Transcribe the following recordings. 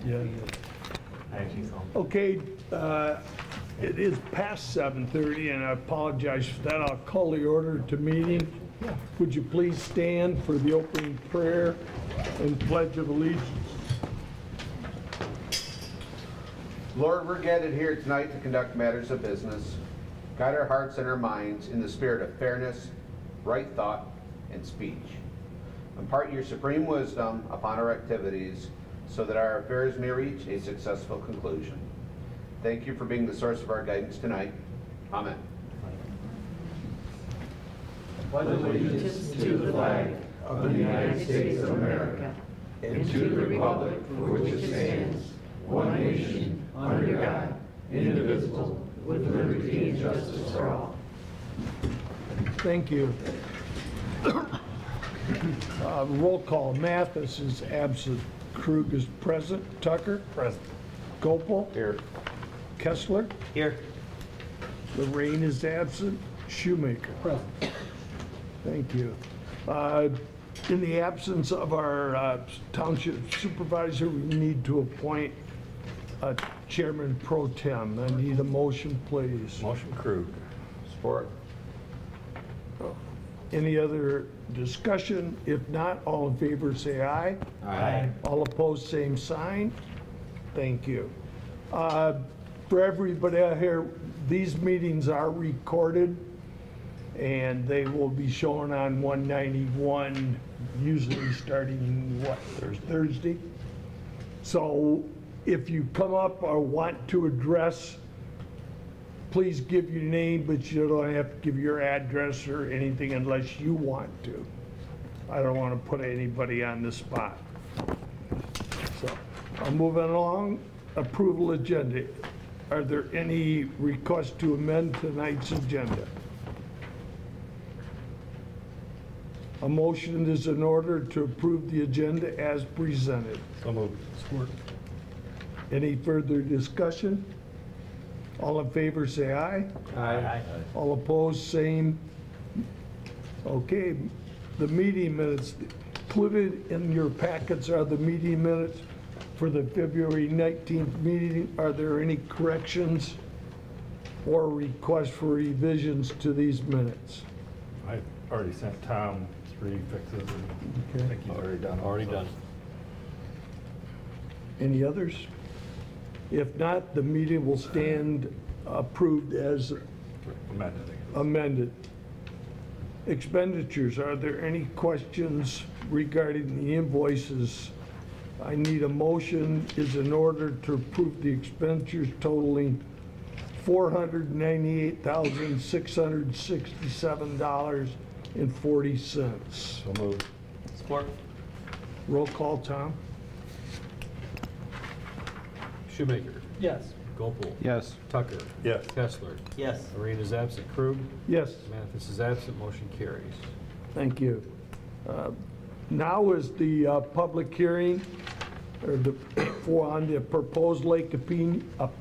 Yeah. I actually saw him. Okay, it is past 7:30, and I apologize for that. I'll call the order to meeting. Would you please stand for the opening prayer and pledge of allegiance? Lord, we're gathered here tonight to conduct matters of business. Guide our hearts and our minds in the spirit of fairness, right thought, and speech. Impart your supreme wisdom upon our activities so that our affairs may reach a successful conclusion. Thank you for being the source of our guidance tonight. Amen. Pledge allegiance to the flag of the United States of America and to the republic for which it stands, one nation, under God, indivisible, with liberty and justice for all. Thank you. Roll call. Mathis is absent. Krug is present. Tucker? Present. Gopal? Here. Kessler? Here. Lorraine is absent. Shoemaker? Present. Thank you. In the absence of our township supervisor, we need to appoint a chairman pro tem. I need a motion, please. Motion Krug. Support. Any other discussion? If not, all in favor say aye. Aye. All opposed, same sign. Thank you. For everybody out here, these meetings are recorded, and they will be shown on 191, usually starting, what, Thursday? So if you come up or want to address, please give your name, but you don't have to give your address or anything unless you want to. I don't want to put anybody on the spot. So I'm moving along. Approval agenda. Are there any requests to amend tonight's agenda? A motion is in order to approve the agenda as presented. So moved. Support. Any further discussion? All in favor say aye. Aye. All opposed, same. Okay, the meeting minutes. Included in your packets are the meeting minutes for the February 19th meeting. Are there any corrections or requests for revisions to these minutes? I already sent Tom 3 fixes, and Okay. I think he's already done. Already done. Any others? If not, the meeting will stand approved as Amended, I guess. amended. Expenditures, are there any questions regarding the invoices? I need a motion is in order to approve the expenditures totaling $498,667.40. So moved. Support. Roll call, Tom? Shoemaker. Yes. Gopal. Yes. Tucker. Yes. Kessler. Yes. Lorraine is absent. Krug. Yes. Mathis is absent. Motion carries. Thank you. Now is the public hearing on the proposed Lake Panema.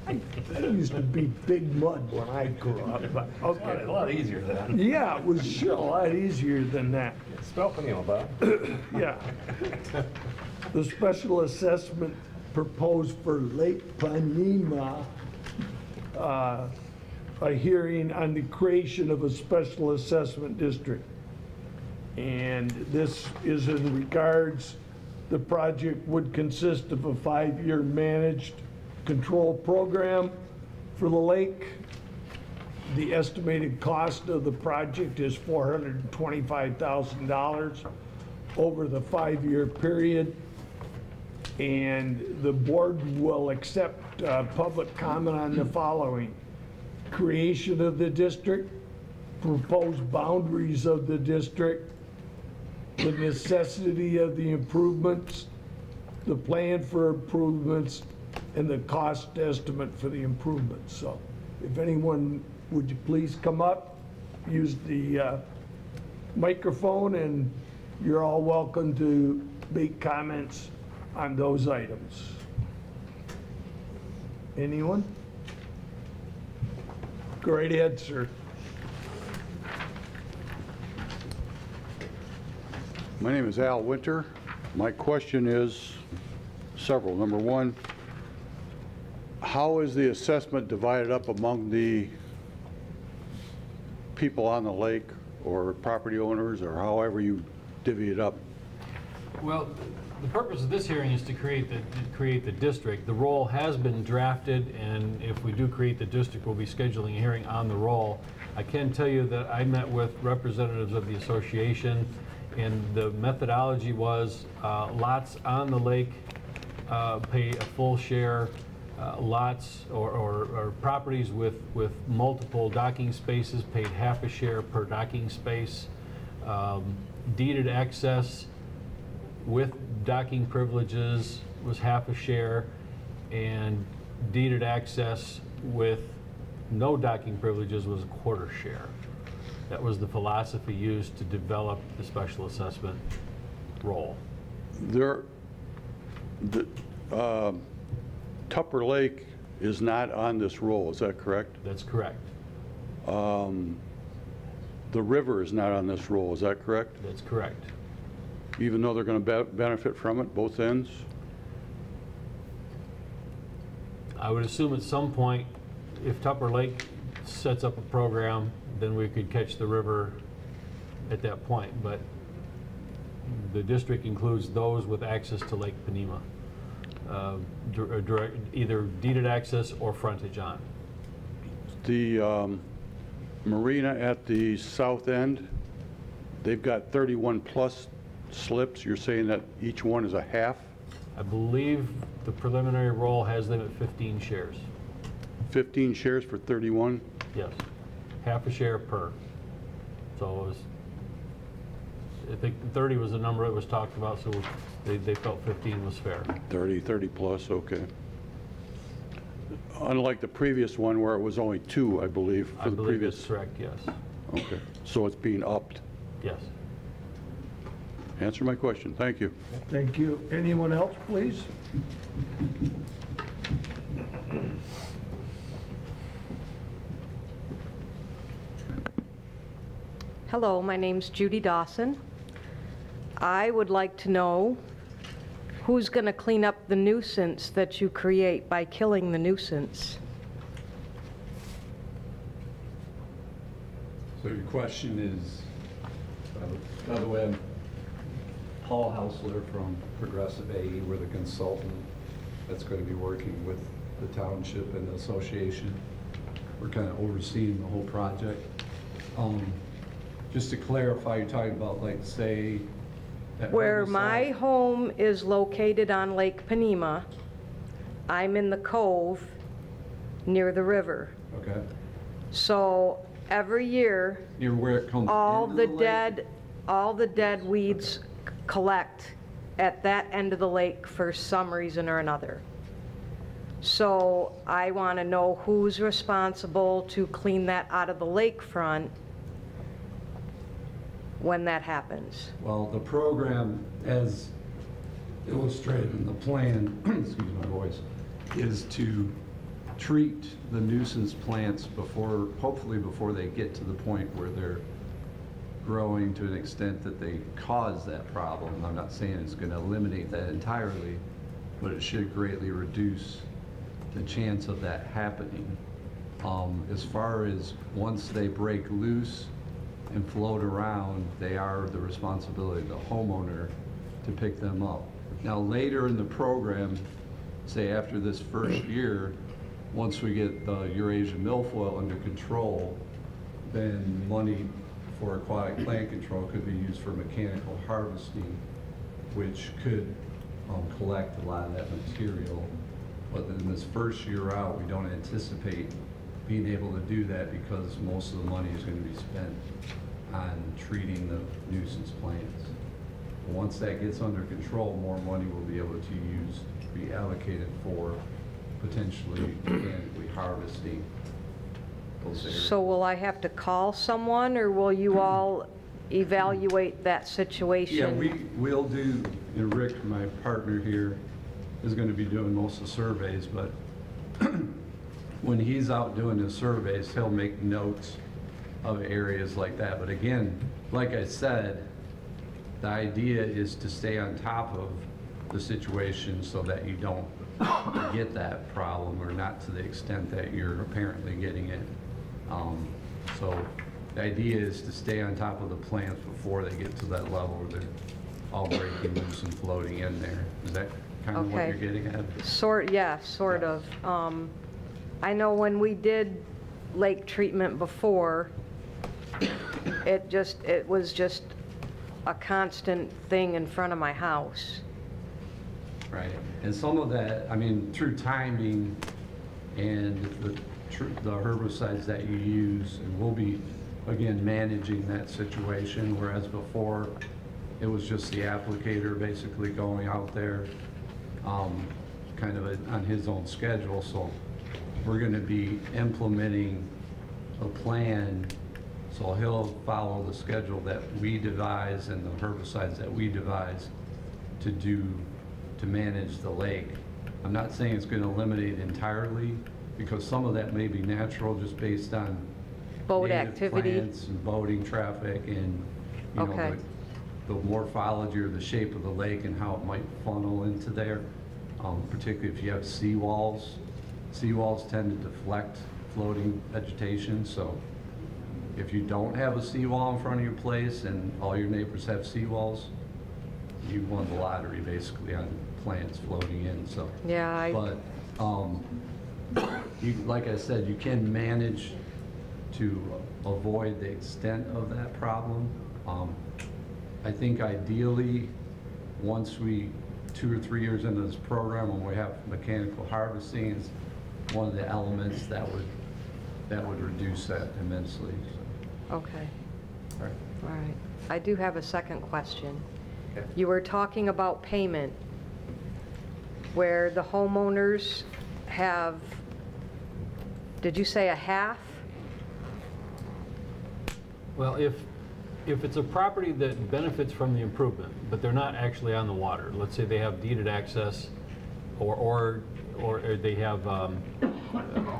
That used to be Big Mud when I grew up. But, okay. A lot easier than. Yeah, it was sure a lot easier than that. Spell Panema, Bob. Yeah. The special assessment proposed for Lake Panema, a hearing on the creation of a special assessment district. And this is in regards, the project would consist of a 5-year managed control program for the lake. The estimated cost of the project is $425,000 over the 5-year period. And the board will accept public comment on the following: creation of the district, proposed boundaries of the district, the necessity of the improvements, the plan for improvements, and the cost estimate for the improvements. So if anyone, would you please come up, use the microphone, and you're all welcome to make comments on those items. Anyone? Go right ahead, sir. My name is Al Winter. My question is several. Number one, how is the assessment divided up among the people on the lake or property owners, or however you divvy it up? Well, the purpose of this hearing is to create the district. The roll has been drafted, and if we do create the district, we'll be scheduling a hearing on the roll. I can tell you that I met with representatives of the association, and the methodology was lots on the lake pay a full share, lots or properties with multiple docking spaces paid half a share per docking space. Deeded access with docking privileges was half a share, and deeded access with no docking privileges was a quarter share. That was the philosophy used to develop the special assessment roll. Tupper Lake is not on this roll, is that correct? That's correct. The river is not on this roll, is that correct? That's correct. Even though they're going to benefit from it, both ends? I would assume at some point, if Tupper Lake sets up a program, then we could catch the river at that point. But the district includes those with access to Lake Panema, either deeded access or frontage on. The marina at the south end, they've got 31 plus slips. You're saying that each one is a half? I believe the preliminary roll has them at 15 shares. 15 shares for 31? Yes, half a share per. So it was, I think 30 was the number that was talked about, so they felt 15 was fair. 30 plus, okay. Unlike the previous one where it was only 2, I believe, for the previous. That's correct, yes. Okay, so it's being upped. Yes. Answer my question, thank you. Thank you. Anyone else, please? Hello, my name's Judy Dawson. I would like to know who's going to clean up the nuisance that you create by killing the nuisance. So your question is, by the way, I'm Paul Hausler from Progressive AE. We're the consultant that's going to be working with the township and the association. We're kind of overseeing the whole project. Just to clarify, you're talking about, like, say, that Where my home is located on Lake Panema, I'm in the cove near the river. Okay. So every year, Near where it comes all into the lake? dead weeds collect at that end of the lake for some reason or another. So I want to know who's responsible to clean that out of the lakefront when that happens. Well, the program, as illustrated in the plan, excuse my voice, is to treat the nuisance plants before, hopefully before they get to the point where they're growing to an extent that they cause that problem. I'm not saying it's going to eliminate that entirely, but it should greatly reduce the chance of that happening. As far as once they break loose and float around, they are the responsibility of the homeowner to pick them up. Now later in the program, say after this first year, once we get the Eurasian milfoil under control, then money for aquatic plant control could be used for mechanical harvesting, which could collect a lot of that material. But in this first year out, we don't anticipate being able to do that because most of the money is going to be spent on treating the nuisance plants. Once that gets under control, more money will be able to be allocated for potentially mechanically harvesting those areas. So will I have to call someone, or will you all evaluate that situation? Yeah, we'll do, and Rick, my partner here, is going to be doing most of the surveys, but when he's out doing his surveys, he'll make notes of areas like that. But again, like I said, the idea is to stay on top of the situation so that you don't get that problem, or not to the extent that you're apparently getting it. So the idea is to stay on top of the plants before they get to that level where they're all breaking loose and floating in there. Is that kind of what Okay. you're getting at? Yeah, sort of. I know when we did lake treatment before, it was just a constant thing in front of my house. Right, and some of that, I mean, through timing and the herbicides that you use, and we'll be, again, managing that situation, whereas before, it was just the applicator basically going out there, kind of on his own schedule. So we're gonna be implementing a plan, so he'll follow the schedule that we devise and the herbicides that we devise to manage the lake. I'm not saying it's going to eliminate entirely, because some of that may be natural just based on Boat native activity. plants and boating traffic and, you know, Okay. the morphology or the shape of the lake and how it might funnel into there, particularly if you have seawalls. Seawalls tend to deflect floating vegetation, so if you don't have a seawall in front of your place and all your neighbors have seawalls, you won the lottery basically on plants floating in. So Yeah, but you, like I said, you can manage to avoid the extent of that problem. I think ideally, once 2 or 3 years into this program, when we have mechanical harvesting, is one of the elements that would reduce that immensely. So, okay, all right. all right. I do have a second question. Okay. You were talking about payment, where the homeowners have, did you say a half? Well, if it's a property that benefits from the improvement, but they're not actually on the water, let's say they have deeded access, or they have a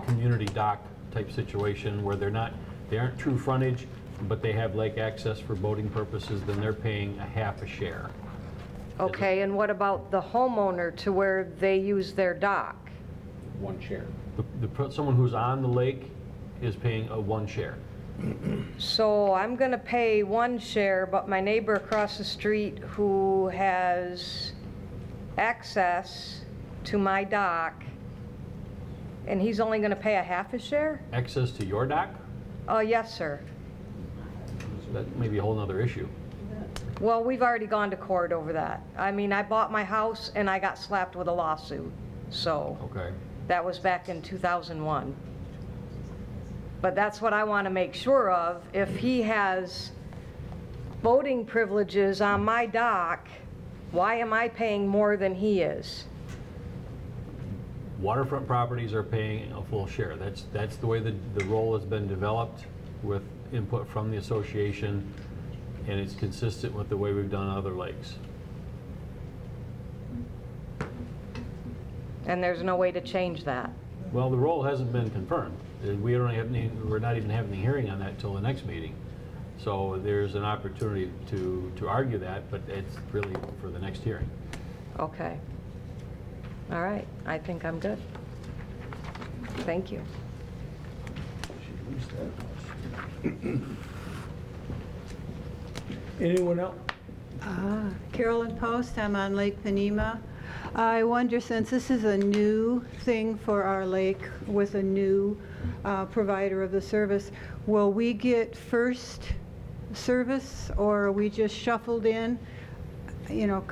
community dock type situation where they aren't true frontage, but they have lake access for boating purposes, then they're paying a half a share. Okay, and what about the homeowner to where they use their dock? One share. Someone who's on the lake is paying a one share. So I'm gonna pay one share, but my neighbor across the street who has access to my dock, and he's only gonna pay a half a share? Access to your dock? Oh, yes, sir. So that may be a whole nother issue. Well, we've already gone to court over that. I mean, I bought my house and I got slapped with a lawsuit, so Okay. that was back in 2001. But that's what I want to make sure of. If he has boating privileges on my dock, why am I paying more than he is? Waterfront properties are paying a full share. That's the way the role has been developed, with input from the association, and it's consistent with the way we've done other lakes. And there's no way to change that. Well, the role hasn't been confirmed. We're not even having a hearing on that until the next meeting. So there's an opportunity to argue that, but it's really for the next hearing. Okay. All right, I think I'm good. Thank you. Anyone else? Carolyn Post, I'm on Lake Panema. I wonder, since this is a new thing for our lake with a new provider of the service, will we get first service, or are we just shuffled in? You know,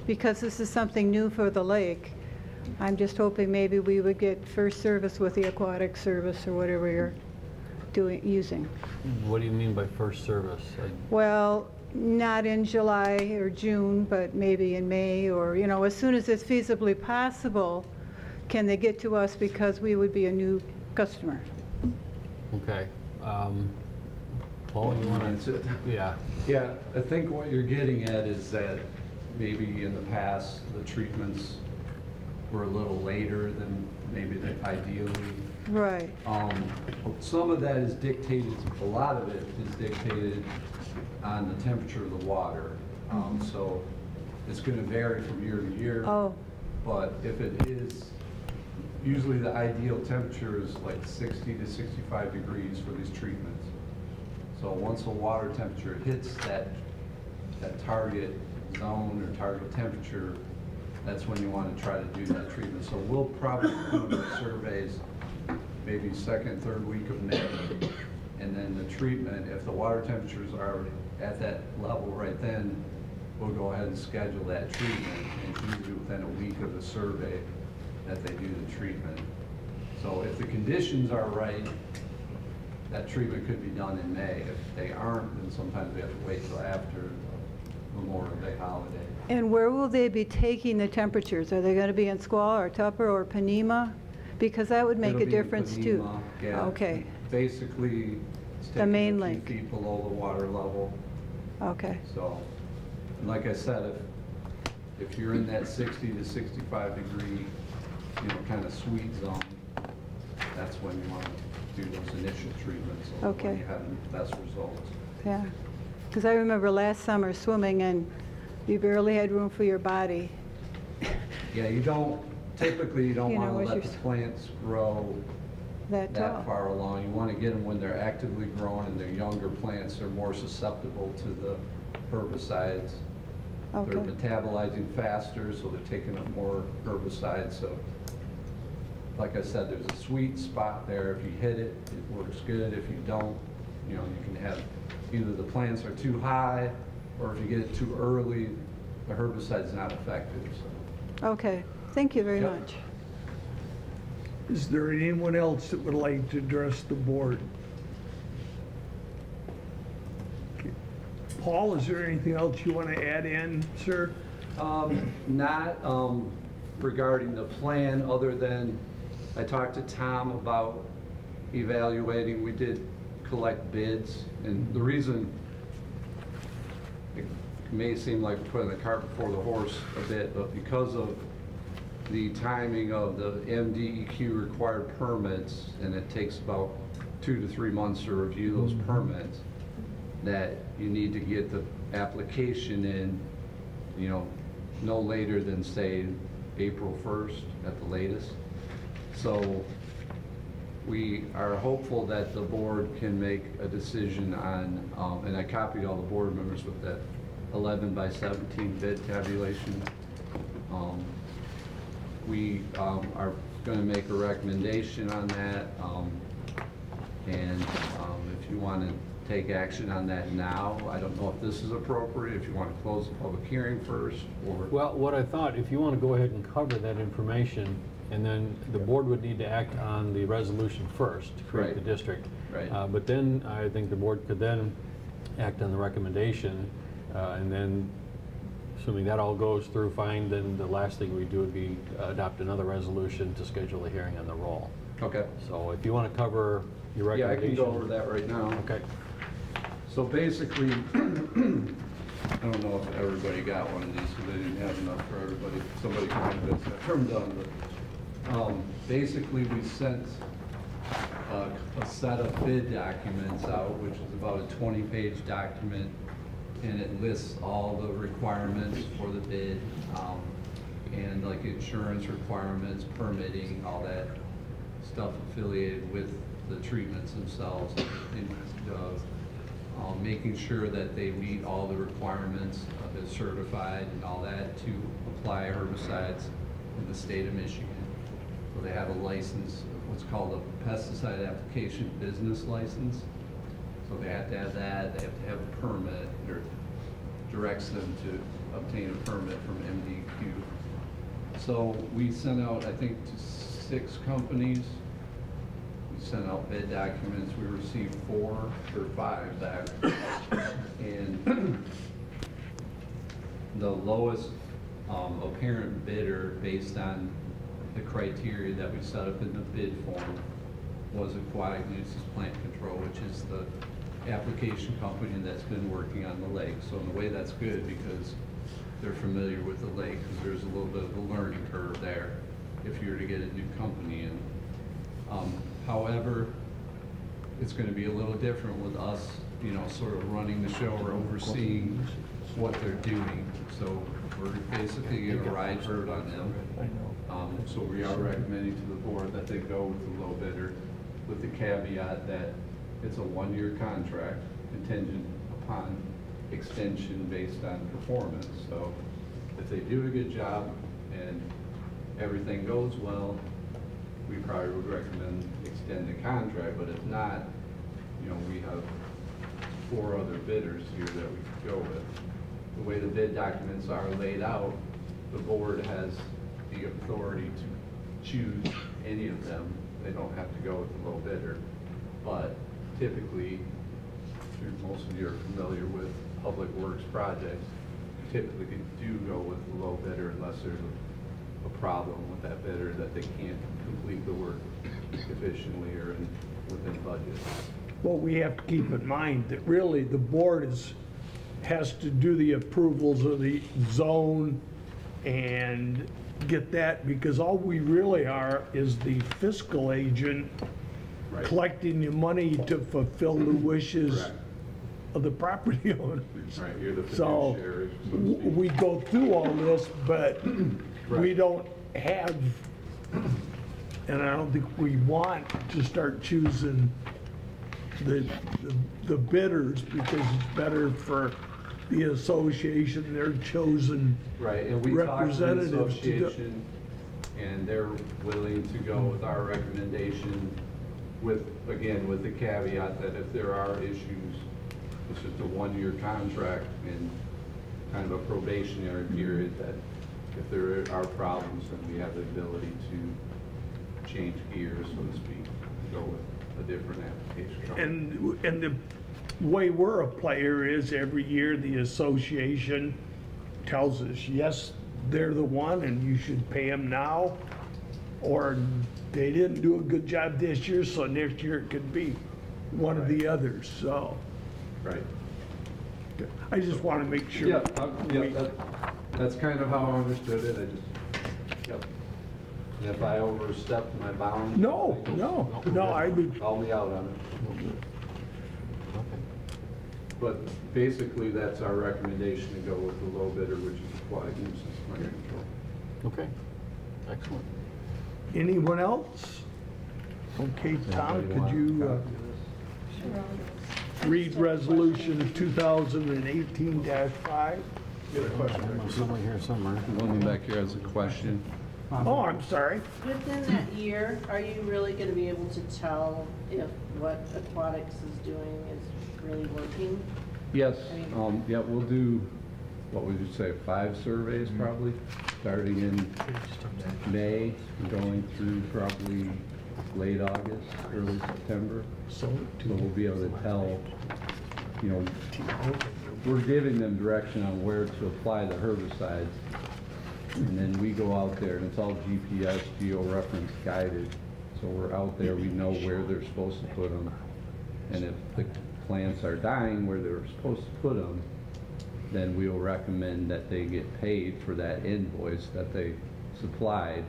because this is something new for the lake. I'm just hoping maybe we would get first service with the aquatic service or whatever you're using. What do you mean by first service? Well, not in July or June, but maybe in May, or, you know, as soon as it's feasibly possible, can they get to us, because we would be a new customer. Okay. Paul, you want That's to? it. Yeah. Yeah, I think what you're getting at is that maybe in the past, the treatments were a little later than maybe ideally. Right. Some of that is dictated, a lot of it is dictated on the temperature of the water. So it's going to vary from year to year. Oh, But if it is, usually the ideal temperature is like 60 to 65 degrees for these treatments. So once the water temperature hits that target zone or target temperature, that's when you want to try to do that treatment. So we'll probably do the surveys maybe second, third week of May. And then the treatment, if the water temperatures are at that level right then, we'll go ahead and schedule that treatment. And it's usually within a week of the survey that they do the treatment. So if the conditions are right, that treatment could be done in May. If they aren't, then sometimes we have to wait till after Memorial Day holiday. and where will they be taking the temperatures? Are they going to be in Squaw or Tupper or Panema? Because that would make It'll a be difference too. Panema, yeah. Okay, Basically, it's The taking main a few link. feet below the water level. okay. So, and like I said, if you're in that 60 to 65 degree, kind of sweet zone, that's when you want to do those initial treatments. So Okay. when you have the best results. Yeah, because I remember last summer swimming and you barely had room for your body. Yeah, typically you don't You know, want to as let you're the plants grow That tall. that far along. You want to get them when they're actively growing and they're younger plants. They're more susceptible to the herbicides. They're Okay, metabolizing faster, so they're taking up more herbicides. So, like I said, there's a sweet spot there. If you hit it, it works good. If you don't, you can have either the plants are too high, or if you get it too early, the herbicide's not effective. So. okay. Thank you very Yep. much. Is there anyone else that would like to address the board? Okay. Paul, is there anything else you want to add in, sir? Not regarding the plan, other than I talked to Tom about evaluating. We did collect bids, and the reason it may seem like putting the cart before the horse a bit, but because of the timing of the MDEQ required permits, and it takes about 2 to 3 months to review those permits, that you need to get the application in, no later than, say, April 1st at the latest. So we are hopeful that the board can make a decision on, and I copied all the board members with that 11 by 17 bid tabulation. We are going to make a recommendation on that, and if you want to take action on that now, I don't know if this is appropriate, if you want to close the public hearing first, or... Well, what I thought, if you want to go ahead and cover that information, and then the board would need to act on the resolution first to create Right. the district. Right. But then I think the board could then act on the recommendation, and then assuming that all goes through fine, then the last thing we do would be adopt another resolution to schedule a hearing on the roll. Okay. So if you want to cover your Yeah, I recommendation. can go over that right now. Okay. So basically, I don't know if everybody got one of these, because they didn't have enough for everybody. Somebody can have this after I'm done, but basically we sent a set of bid documents out, which is about a 20-page document, and it lists all the requirements for the bid, and like insurance requirements, permitting, all that stuff affiliated with the treatments themselves, and making sure that they meet all the requirements of it certified and all that to apply herbicides in the state of Michigan. So they have a license, what's called a pesticide application business license. So they have to have that, they have to have a permit, or directs them to obtain a permit from MDQ. So we sent out, I think, to 6 companies. We sent out bid documents. We received 4 or 5 back. And the lowest apparent bidder, based on the criteria that we set up in the bid form, was Aquatic Nuisance Plant Control, which is the application company that's been working on the lake. So in a way, that's good, because they're familiar with the lake, because there's a little bit of a learning curve there if you were to get a new company in. However, it's going to be a little different with us, sort of running the show or overseeing what they're doing. So we're basically gonna ride herd on them. So we are recommending to the board that they go with the low bidder with the caveat that it's a 1-year contract contingent upon extension based on performance. So if they do a good job and everything goes well, we probably would recommend extend the contract, but if not, you know, we have 4 other bidders here that we could go with. The way the bid documents are laid out, the board has the authority to choose any of them. They don't have to go with the low bidder. But typically, most of you are familiar with public works projects, typically do go with the low bidder unless there's a problem with that bidder that they can't complete the work efficiently or within budget. Well, we have to keep in mind that really the board has to do the approvals of the zone and get that, because all we really are is the fiscal agent Right. collecting the money to fulfill the wishes Correct. of the property owners. Right, you're the So fiduciary, so to speak. we go through all this, but we Right. don't have, and I don't think we want to start choosing the bidders, because it's better for the association, their chosen Right, and we talked to the representatives to do. association, and they're willing to go with our recommendation with, again, with the caveat that if there are issues, it's just a 1-year contract and kind of a probationary period, that if there are problems, then we have the ability to change gears, so to speak, go with a different application. And the way we're a player is every year the association tells us, yes, they're the one and you should pay them now, or they didn't do a good job this year, so next year it could be one of the others, so. Right. I just want to make sure. Yeah, that's kind of how I understood it, I just, yep. And if I overstepped my bounds. No, I would, Call me out on it. But basically, that's our recommendation, to go with the low bidder, which is applied nuisance under control. Okay, excellent. anyone else? Okay, Tom, could you read resolution 2018-5? Somewhere here somewhere. One back here has a question. Oh, I'm sorry. Within that year, are you really going to be able to tell if what aquatics is doing is really working? Yes, I mean- yeah, we'll do, what would you say, 5 surveys probably, starting in May, going through probably late August, early September. So we'll be able to tell, you know, we're giving them direction on where to apply the herbicides. And then we go out there, and it's all GPS, geo-reference guided. So we're out there, we know where they're supposed to put them. And if the plants are dying where they're supposed to put them, then we will recommend that they get paid for that invoice that they supplied.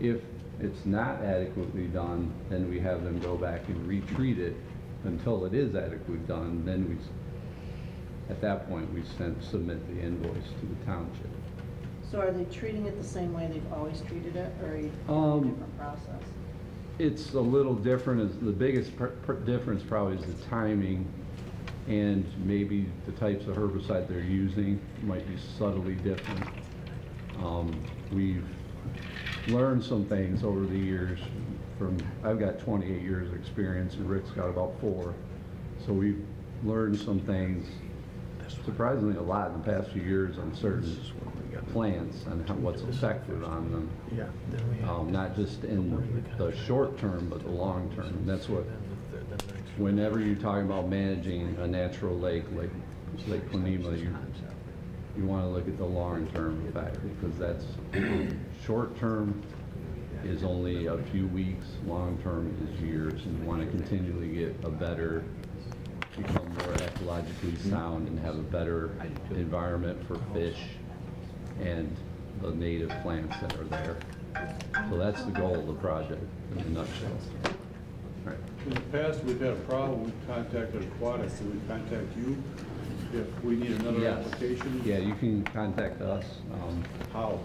If it's not adequately done, then we have them go back and retreat it until it is adequately done. Then we, at that point, we submit the invoice to the township. So are they treating it the same way they've always treated it, or are you doing a different process? It's a little different. The biggest difference probably is the timing, and maybe the types of herbicide they're using might be subtly different. We've learned some things over the years. I've got 28 years of experience, and Rick's got about 4. So we've learned some things, surprisingly a lot in the past few years, on certain plants and what's effective on them. Not just in the short term, but the long term. And that's what, whenever you're talking about managing a natural lake like Lake Planema, you want to look at the long-term effect, because that's short-term is only a few weeks, long-term is years, and you want to continually get a better, become more ecologically sound and have a better environment for fish and the native plants that are there. So that's the goal of the project in a nutshell. Right. In the past, we've had a problem, we contacted Aquatics, did we contact you? if we need another Yes. application? Yeah, you can contact us. How?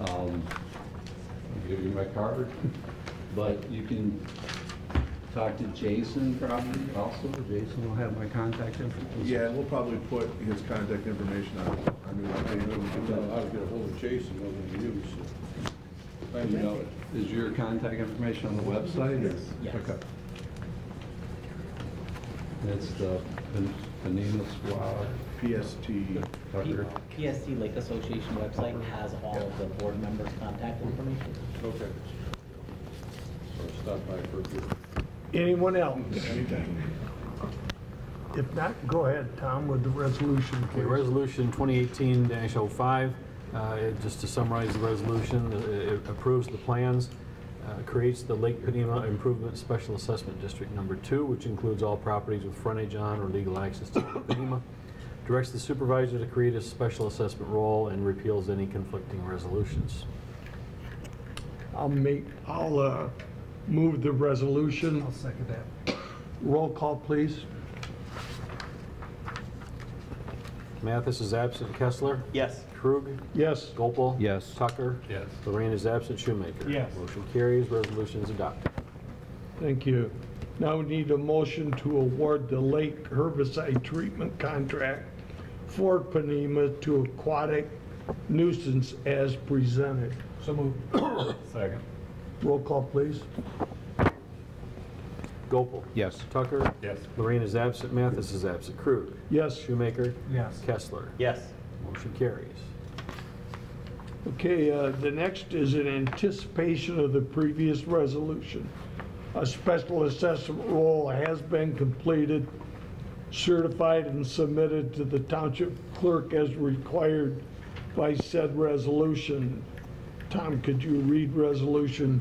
I'll give you my card, but you can talk to Jason probably also. Jason will have my contact information. Yeah, we'll probably put his contact information on your I don't application. know how to get a hold of Jason other than you, so. Find me out. Is your contact information on the website? Or? Yes. Okay. It's the Panema Squad. PST. Tucker. PST Lake Association website has all of the board members' contact information. Okay. Or stop by for a beer. Anyone else? If not, go ahead, Tom, with the resolution, Okay, please. resolution 2018-05, just to summarize the resolution, it approves the plans, creates the Lake Panema Improvement Special Assessment District Number 2, which includes all properties with frontage on or legal access to Lake Panema, directs the supervisor to create a special assessment role, and repeals any conflicting resolutions. I'll move the resolution. I'll second that. Roll call, please. Mathis is absent. Kessler? Yes. Krug? Yes. Gopal? Yes. Tucker? Yes. Lorraine is absent. Shoemaker? Yes. Motion carries. Resolution is adopted. Thank you. Now we need a motion to award the lake herbicide treatment contract for Panema to Aquatic Nuisance as presented. So moved. Second. Roll call, please. Gopal? Yes. Tucker? Yes. Lorraine is absent. Mathis is absent. Krug? Yes. Shoemaker? Yes. Kessler? Yes. Motion carries. Okay, the next is in anticipation of the previous resolution. A special assessment roll has been completed, certified, and submitted to the township clerk as required by said resolution. Tom, could you read resolution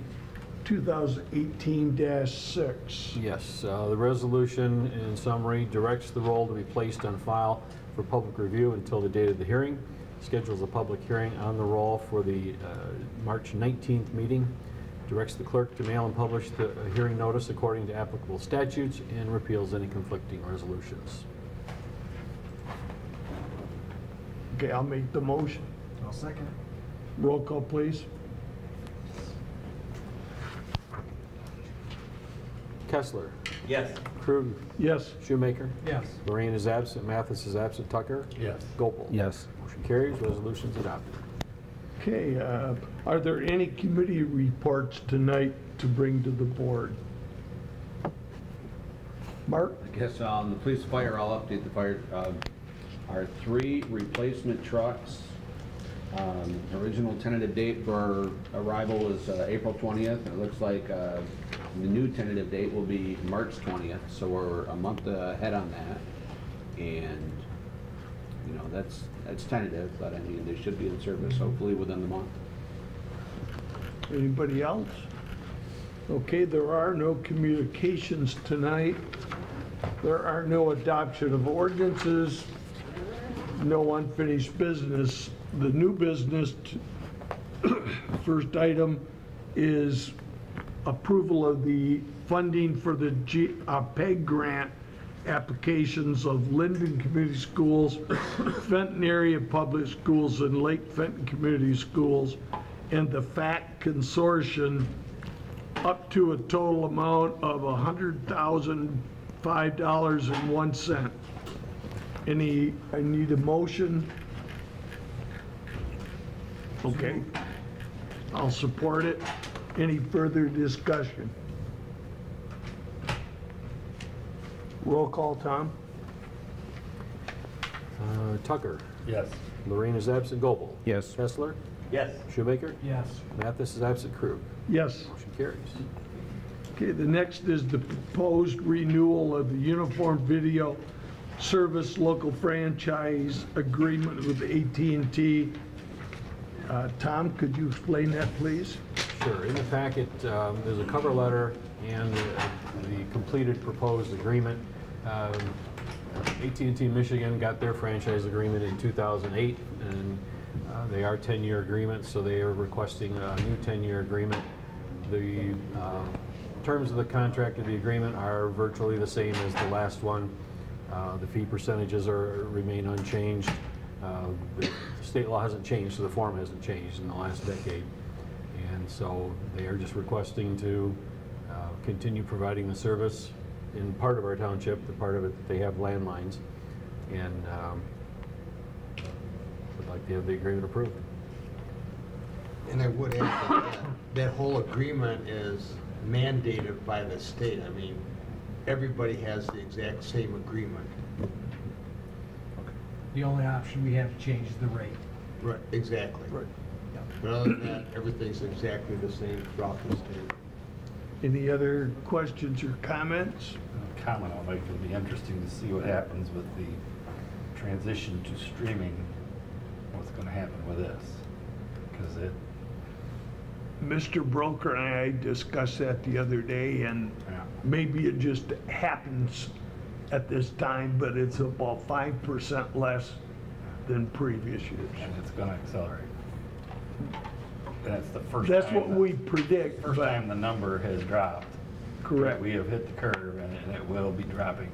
2018-6? Yes, the resolution in summary directs the roll to be placed on file for public review until the date of the hearing, schedules a public hearing on the roll for the March 19th meeting, directs the clerk to mail and publish the hearing notice according to applicable statutes, and repeals any conflicting resolutions. Okay, I'll make the motion. I'll second. Roll call, please. Kessler? Yes. Krug? Yes. Shoemaker? Yes. Lorraine is absent. Mathis is absent. Tucker? Yes. Gopal? Yes. Motion carries. Resolution's adopted. Okay, are there any committee reports tonight to bring to the board? Mark? I guess the police and fire, I'll update the fire. Our 3 replacement trucks. Original tentative date for arrival was April 20th, and it looks like the new tentative date will be March 20th, so we're a month ahead on that. And, you know, that's tentative, but I mean, they should be in service hopefully within the month. Anybody else? Okay, there are no communications tonight. There are no adoption of ordinances, no unfinished business. The new business, first item is approval of the funding for the PEG grant applications of Linden Community Schools, Fenton Area Public Schools, and Lake Fenton Community Schools, and the FACT Consortium up to a total amount of $100,005.01. I need a motion. Okay, I'll support it. Any further discussion? Roll call, Tom? Tucker? Yes. Lorraine is absent. Gopal? Yes. Kessler? Yes. Shoemaker? Yes. Mathis is absent. Krug? Yes. Motion carries. Okay, the next is the proposed renewal of the Uniform Video Service Local Franchise Agreement with AT&T. Tom, could you explain that, please? Sure. In the packet, there's a cover letter and the completed proposed agreement. AT&T Michigan got their franchise agreement in 2008, and they are 10-year agreements, so they are requesting a new 10-year agreement. The terms of the contract of the agreement are virtually the same as the last one. The fee percentages remain unchanged. The state law hasn't changed, so the form hasn't changed in the last decade. And so they are just requesting to continue providing the service in part of our township, the part of it that they have landlines, and would like to have the agreement approved. And I would add that that whole agreement is mandated by the state. I mean, everybody has the exact same agreement. The only option we have to change is the rate. Right, exactly. Right. But other than that, everything's exactly the same throughout the state. Any other questions or comments? Comment I'll make, it'll be interesting to see what happens with the transition to streaming, what's going to happen with this. Because it... Mr. Broker and I discussed that the other day, and maybe it just happens at this time, but it's about 5% less than previous years. And it's going to accelerate. And that's the first That's time what we predict. First but- time the number has dropped. Correct. We have hit the curve, and it will be dropping,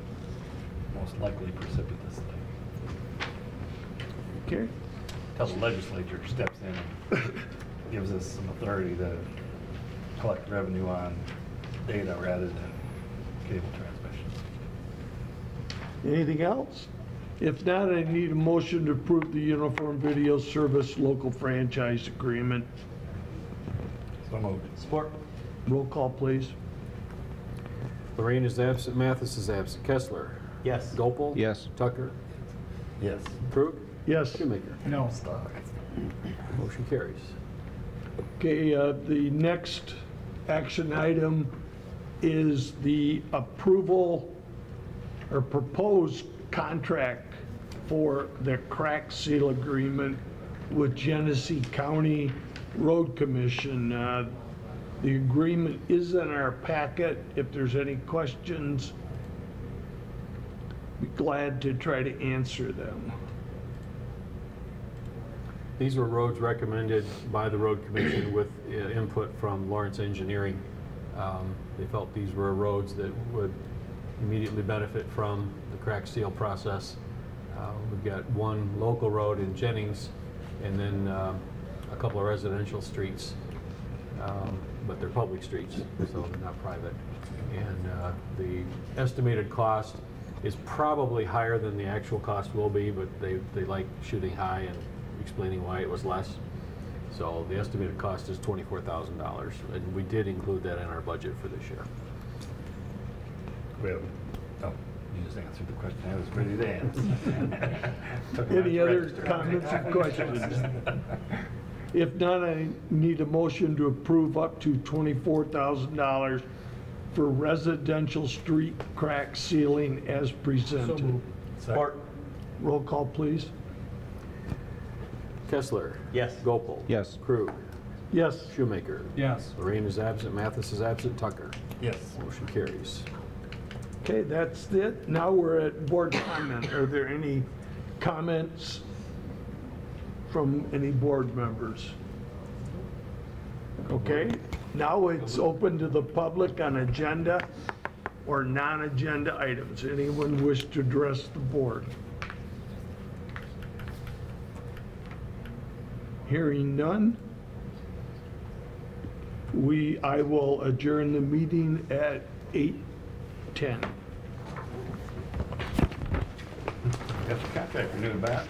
most likely precipitously. Okay. Until the legislature steps in and gives us some authority to collect revenue on data rather than cable transmission. Anything else? If not, I need a motion to approve the Uniform Video Service Local Franchise Agreement. So moved. Support. Roll call, please. Lorraine is absent, Mathis is absent. Kessler? Yes. Gopel? Yes. Tucker? Yes. Krug? Yes. Shoemaker? No. Motion carries. Okay, the next action item is the approval or proposed contract for the crack seal agreement with Genesee County Road Commission. The agreement is in our packet. If there's any questions, be glad to try to answer them. These were roads recommended by the Road Commission with input from Lawrence Engineering. They felt these were roads that would immediately benefit from the crack seal process. We've got one local road in Jennings and then a couple of residential streets, but they're public streets, so they're not private. And the estimated cost is probably higher than the actual cost will be, but they like shooting high and explaining why it was less. So the estimated cost is $24,000, and we did include that in our budget for this year. Well, oh, you just answered the question I was ready to answer. Any other comments or questions? If not, I need a motion to approve up to $24,000 for residential street crack sealing as presented. So moved. Support. Roll call, please. Kessler? Yes. Gopel? Yes. Krug? Yes. Shoemaker? Yes. Lorraine is absent, Mathis is absent, Tucker? Yes. Motion carries. Okay, that's it. Now we're at board comment. Are there any comments from any board members? Okay, now it's open to the public on agenda or non-agenda items. Anyone wish to address the board? Hearing none, I will adjourn the meeting at 8:10. Got the contract renewed back.